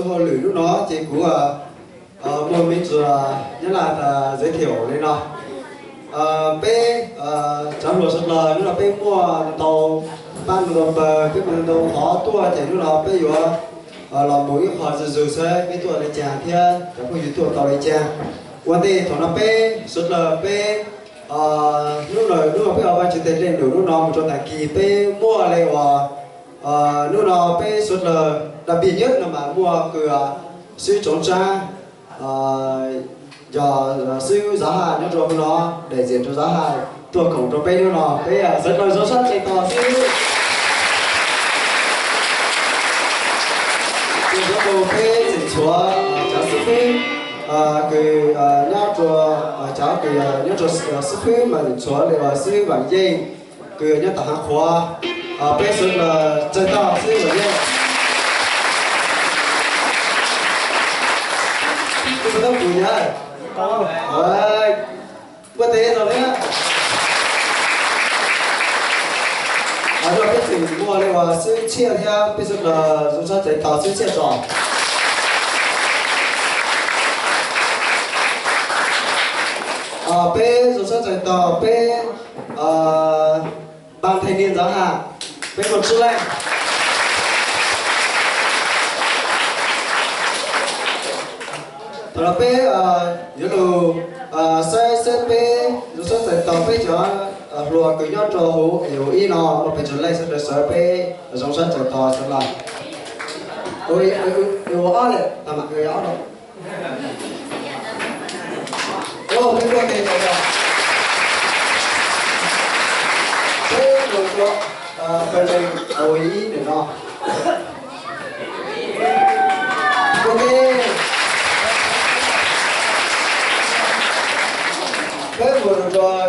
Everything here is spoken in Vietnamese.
hồ lử lúc nó thì cũng một mình rồi nhất là giới thiệu lên nó bé trong luật sật lời lúc là bé mua tàu ban đồ bờ cái mình đồ khó tua thì lúc nào bé vừa là mỗi họ dự sẽ cái tua để chàng thiên các cô dự tua tàu để chàngวันที่ถอนเป้สุดเลยเป้นู่นเลยนู่นเป้เอาไปจุดเด่นเดี๋ยวนู่นน้องจนแต่กี่เป้มั่วอะไรวะนู่นน้องเป้สุดเลยđặc biệt nhất là mà muaคือซื้อจงจ้าgiờซื้อgiá hàng nhớ rồi nó để diện cho giá hàngตัวของตัวเป้นู่นน้องเป้สุดเลยสุดสั้นใจต่อซื้อตัวตัวเป้สิชัวจะซื้อเป้nhớ cho cháu nhớ cho sức khỏe mà cho lại là sức bản dân nhớ tập hàng khoa bây giờ là chơi tao sức bản dân cái đó vui nhá bữa thế rồi đấy rồi cái gì mua lại là sức chia theo bây giờ là chúng ta chơi tao sức chia rồi bé rồi sẽ dạy tỏ bé ban thanh niên giáo hạ bé còn chưa lên rồi bé nhớ đồ sẽ bé rồi sẽ dạy tỏ bé cho rồi cứ nhớ cho hữu hiểu ý nó rồi bé trở lại sẽ được sở bé rồi sẽ dạy tỏ sẽ lại ôi ôi áo này tao mặc cái áo đâu cái quan hệ này là thế rồi cho phần này hội ý để nó ok thế vừa rồi